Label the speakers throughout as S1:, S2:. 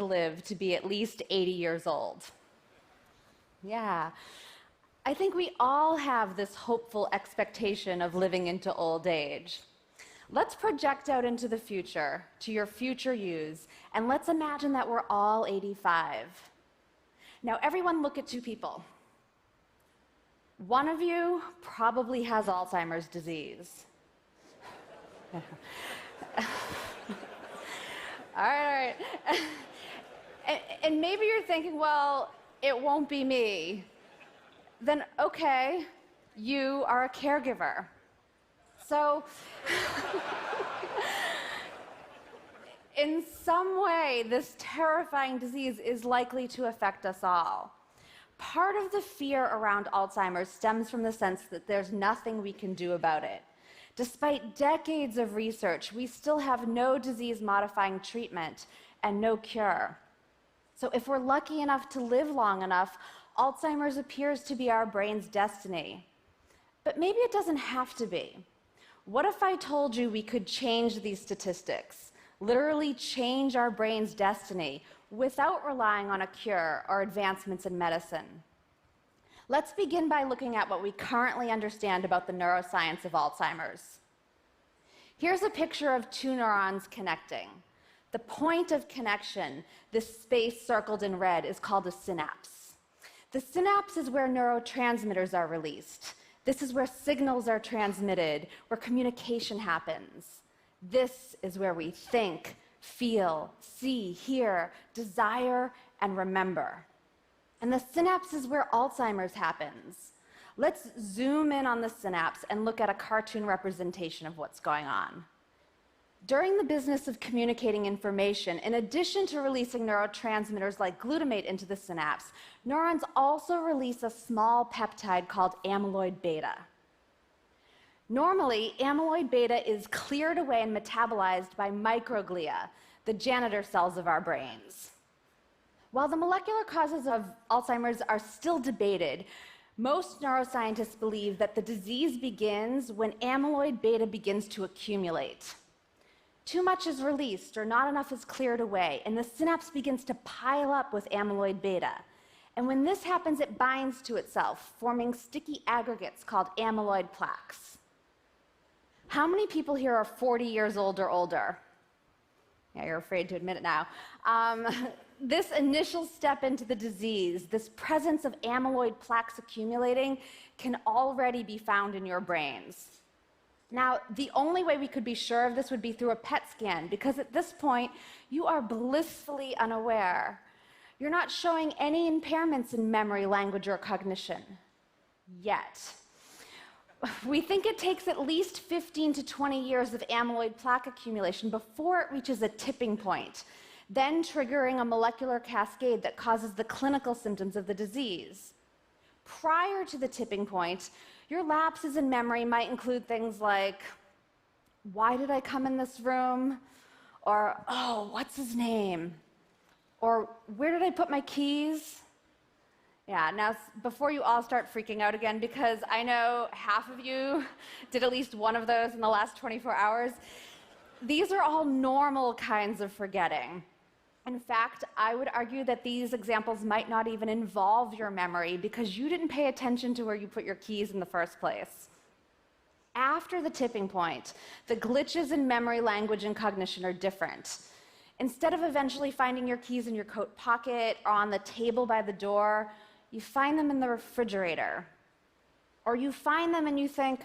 S1: live to be at least 80 years old. Yeah. I think we all have this hopeful expectation of living into old age. Let's project out into the future, to your future yous, and let's imagine that we're all 85. Now, everyone look at two people. One of you probably has Alzheimer's disease. All right. And maybe you're thinking, well, it won't be me. Then, okay, you are a caregiver. So, in some way, this terrifying disease is likely to affect us all. Part of the fear around Alzheimer's stems from the sense that there's nothing we can do about it. Despite decades of research, we still have no disease-modifying treatment and no cure. So if we're lucky enough to live long enough, Alzheimer's appears to be our brain's destiny. But maybe it doesn't have to be. What if I told you we could change these statistics, literally change our brain's destiny, without relying on a cure or advancements in medicine? Let's begin by looking at what we currently understand about the neuroscience of Alzheimer's. Here's a picture of two neurons connecting. The point of connection, this space circled in red, is called a synapse. The synapse is where neurotransmitters are released. This is where signals are transmitted, where communication happens. This is where we think, feel, see, hear, desire, and remember. And the synapse is where Alzheimer's happens. Let's zoom in on the synapse and look at a cartoon representation of what's going on. During the business of communicating information, in addition to releasing neurotransmitters like glutamate into the synapse, neurons also release a small peptide called amyloid beta. Normally, amyloid beta is cleared away and metabolized by microglia, the janitor cells of our brains. While the molecular causes of Alzheimer's are still debated, most neuroscientists believe that the disease begins when amyloid beta begins to accumulate. Too much is released or not enough is cleared away, and the synapse begins to pile up with amyloid beta. And when this happens, it binds to itself, forming sticky aggregates called amyloid plaques. How many people here are 40 years old or older? Yeah, you're afraid to admit it now. This initial step into the disease, this presence of amyloid plaques accumulating, can already be found in your brains. Now, the only way we could be sure of this would be through a PET scan, because at this point, you are blissfully unaware. You're not showing any impairments in memory, language, or cognition. Yet. We think it takes at least 15 to 20 years of amyloid plaque accumulation before it reaches a tipping point, then triggering a molecular cascade that causes the clinical symptoms of the disease. Prior to the tipping point, your lapses in memory might include things like, why did I come in this room? Or, oh, what's his name? Or, where did I put my keys? Yeah, now before you all start freaking out again, because I know half of you did at least one of those in the last 24 hours, these are all normal kinds of forgetting. In fact, I would argue that these examples might not even involve your memory because you didn't pay attention to where you put your keys in the first place. After the tipping point, the glitches in memory, language, and cognition are different. Instead of eventually finding your keys in your coat pocket or on the table by the door, you find them in the refrigerator. Or you find them and you think,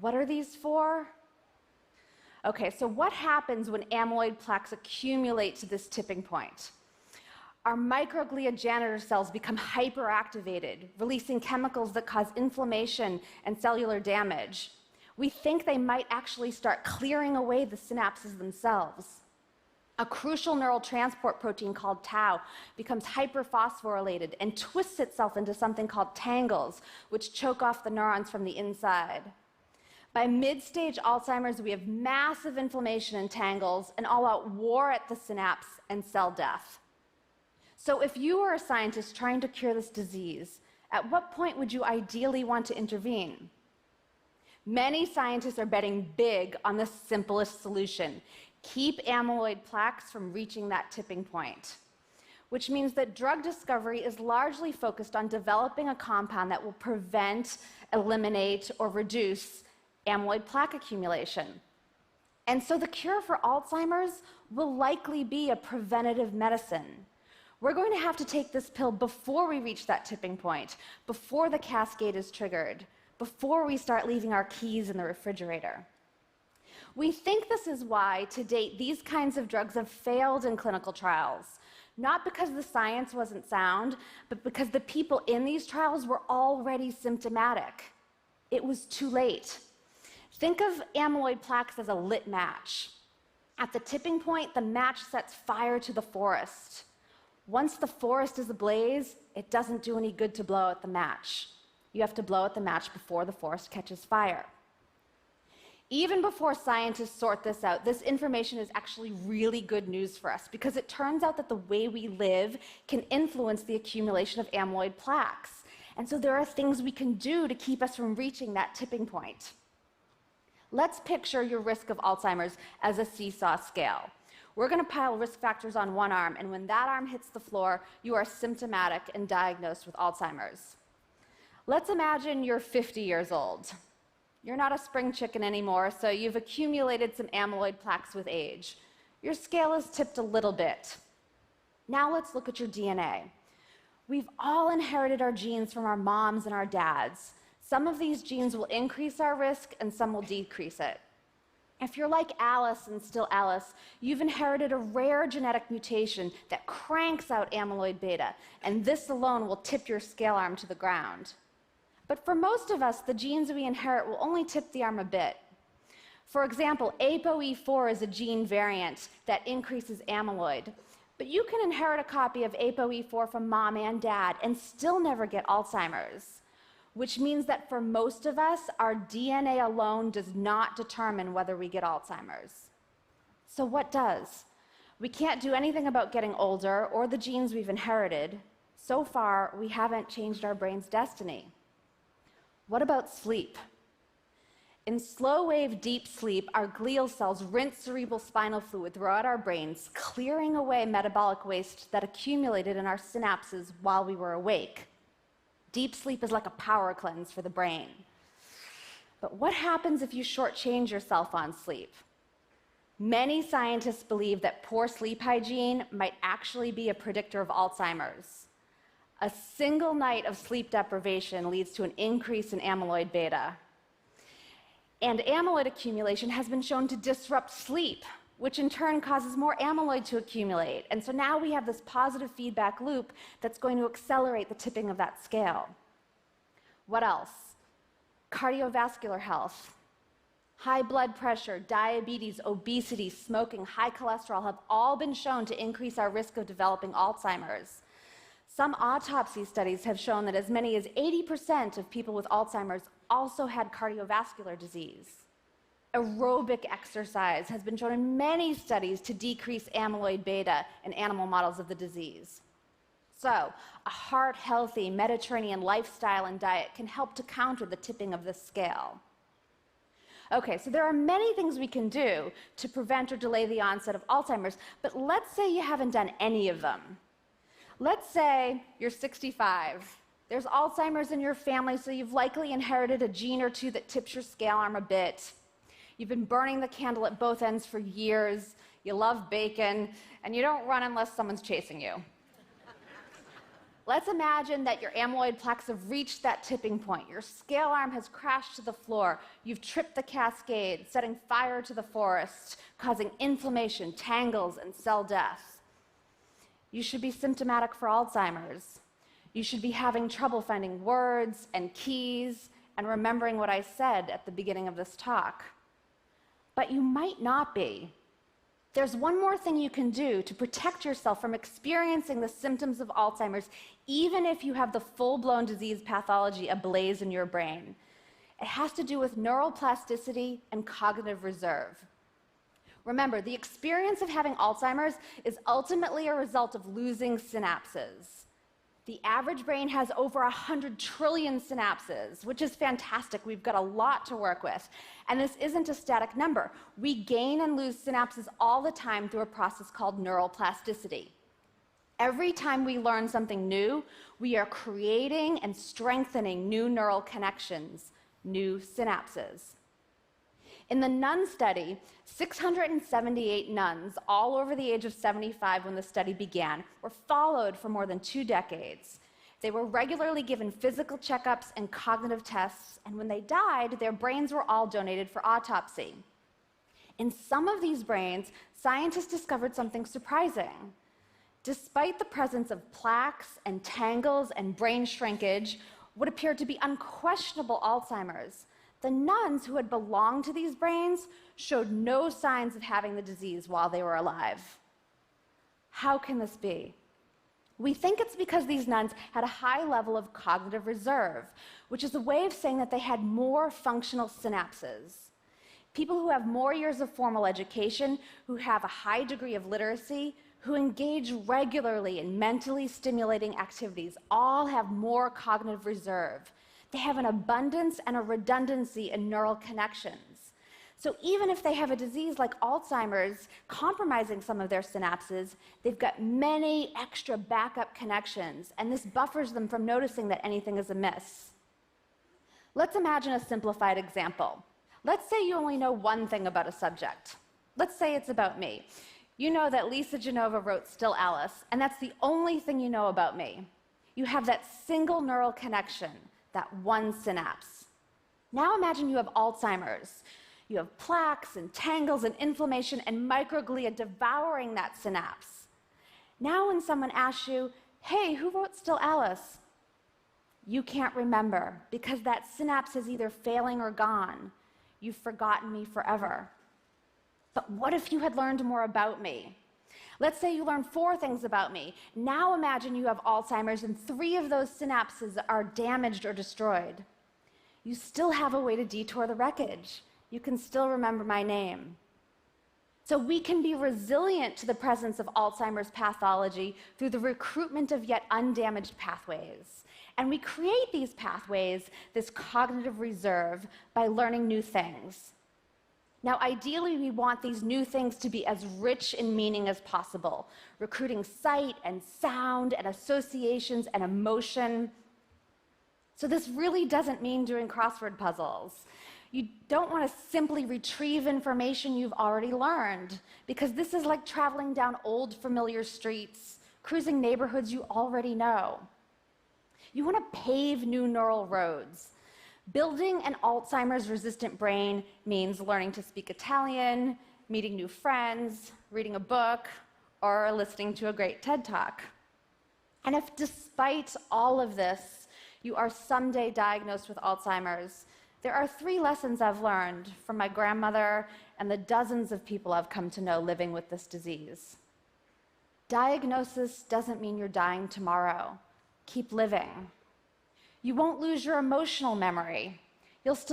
S1: what are these for? Okay, so what happens when amyloid plaques accumulate to this tipping point? Our microglia janitor cells become hyperactivated, releasing chemicals that cause inflammation and cellular damage. We think they might actually start clearing away the synapses themselves. A crucial neural transport protein called tau becomes hyperphosphorylated and twists itself into something called tangles, which choke off the neurons from the inside. By mid-stage Alzheimer's, we have massive inflammation in tangles, an all-out war at the synapse, and cell death. So if you were a scientist trying to cure this disease, at what point would you ideally want to intervene? Many scientists are betting big on the simplest solution: keep amyloid plaques from reaching that tipping point. which means that drug discovery is largely focused on developing a compound that will prevent, eliminate, or reduce amyloid plaque accumulation. And so the cure for Alzheimer's will likely be a preventative medicine. We're going to have to take this pill before we reach that tipping point, before the cascade is triggered, before we start leaving our keys in the refrigerator. We think this is why, to date, these kinds of drugs have failed in clinical trials, not because the science wasn't sound, but because the people in these trials were already symptomatic. It was too late. Think of amyloid plaques as a lit match. At the tipping point, the match sets fire to the forest. Once the forest is ablaze, it doesn't do any good to blow out the match. You have to blow out the match before the forest catches fire. Even before scientists sort this out, this information is actually really good news for us because it turns out that the way we live can influence the accumulation of amyloid plaques. And so there are things we can do to keep us from reaching that tipping point. Let's picture your risk of Alzheimer's as a seesaw scale. We're going to pile risk factors on one arm, and when that arm hits the floor, you are symptomatic and diagnosed with Alzheimer's. Let's imagine you're 50 years old. You're not a spring chicken anymore, so you've accumulated some amyloid plaques with age. Your scale is tipped a little bit. Now let's look at your DNA. We've all inherited our genes from our moms and our dads. Some of these genes will increase our risk, and some will decrease it. If you're like Alice and still Alice, you've inherited a rare genetic mutation that cranks out amyloid beta, and this alone will tip your scale arm to the ground. But for most of us, the genes we inherit will only tip the arm a bit. For example, ApoE4 is a gene variant that increases amyloid. But you can inherit a copy of ApoE4 from mom and dad and still never get Alzheimer's, which means that for most of us, our DNA alone does not determine whether we get Alzheimer's. So what does? We can't do anything about getting older or the genes we've inherited. So far, we haven't changed our brain's destiny. What about sleep? In slow-wave deep sleep, our glial cells rinse cerebral spinal fluid throughout our brains, clearing away metabolic waste that accumulated in our synapses while we were awake. Deep sleep is like a power cleanse for the brain. But what happens if you shortchange yourself on sleep? Many scientists believe that poor sleep hygiene might actually be a predictor of Alzheimer's. A single night of sleep deprivation leads to an increase in amyloid beta. And amyloid accumulation has been shown to disrupt sleep, which in turn causes more amyloid to accumulate. And so now we have this positive feedback loop that's going to accelerate the tipping of that scale. What else? Cardiovascular health. High blood pressure, diabetes, obesity, smoking, high cholesterol have all been shown to increase our risk of developing Alzheimer's. Some autopsy studies have shown that as many as 80% of people with Alzheimer's also had cardiovascular disease. Aerobic exercise has been shown in many studies to decrease amyloid beta in animal models of the disease. So, a heart-healthy Mediterranean lifestyle and diet can help to counter the tipping of this scale. Okay, so there are many things we can do to prevent or delay the onset of Alzheimer's, but let's say you haven't done any of them. Let's say you're 65. There's Alzheimer's in your family, so you've likely inherited a gene or two that tips your scale arm a bit. You've been burning the candle at both ends for years. You love bacon, and you don't run unless someone's chasing you. Let's imagine that your amyloid plaques have reached that tipping point. Your scale arm has crashed to the floor. You've tripped the cascade, setting fire to the forest, causing inflammation, tangles, and cell death. You should be symptomatic for Alzheimer's. You should be having trouble finding words and keys and remembering what I said at the beginning of this talk. But you might not be. There's one more thing you can do to protect yourself from experiencing the symptoms of Alzheimer's, even if you have the full-blown disease pathology ablaze in your brain. It has to do with neuroplasticity and cognitive reserve. Remember, the experience of having Alzheimer's is ultimately a result of losing synapses. The average brain has over 100 trillion synapses, which is fantastic. We've got a lot to work with. And this isn't a static number. We gain and lose synapses all the time through a process called neuroplasticity. Every time we learn something new, we are creating and strengthening new neural connections, new synapses. In the nun study, 678 nuns, all over the age of 75 when the study began, were followed for more than 2 decades. They were regularly given physical checkups and cognitive tests, and when they died, their brains were all donated for autopsy. In some of these brains, scientists discovered something surprising. Despite the presence of plaques and tangles and brain shrinkage, what appeared to be unquestionable Alzheimer's, the nuns who had belonged to these brains showed no signs of having the disease while they were alive. How can this be? We think it's because these nuns had a high level of cognitive reserve, which is a way of saying that they had more functional synapses. People who have more years of formal education, who have a high degree of literacy, who engage regularly in mentally stimulating activities, all have more cognitive reserve. They have an abundance and a redundancy in neural connections. So even if they have a disease like Alzheimer's compromising some of their synapses, they've got many extra backup connections, and this buffers them from noticing that anything is amiss. Let's imagine a simplified example. Let's say you only know one thing about a subject. Let's say it's about me. You know that Lisa Genova wrote Still Alice, and that's the only thing you know about me. You have that single neural connection, that one synapse. Now imagine you have Alzheimer's. You have plaques and tangles and inflammation and microglia devouring that synapse. Now when someone asks you, hey, who wrote Still Alice? You can't remember because that synapse is either failing or gone. You've forgotten me forever. But what if you had learned more about me? Let's say you learned 4 things about me. Now imagine you have Alzheimer's and 3 of those synapses are damaged or destroyed. You still have a way to detour the wreckage. You can still remember my name. So we can be resilient to the presence of Alzheimer's pathology through the recruitment of yet undamaged pathways. And we create these pathways, this cognitive reserve, by learning new things. Now, ideally, we want these new things to be as rich in meaning as possible, recruiting sight and sound and associations and emotion. So this really doesn't mean doing crossword puzzles. You don't want to simply retrieve information you've already learned, because this is like traveling down old familiar streets, cruising neighborhoods you already know. You want to pave new neural roads. Building an Alzheimer's-resistant brain means learning to speak Italian, meeting new friends, reading a book, or listening to a great TED Talk. And if despite all of this, you are someday diagnosed with Alzheimer's, there are 3 lessons I've learned from my grandmother and the dozens of people I've come to know living with this disease. Diagnosis doesn't mean you're dying tomorrow. Keep living. You won't lose your emotional memory. You'll still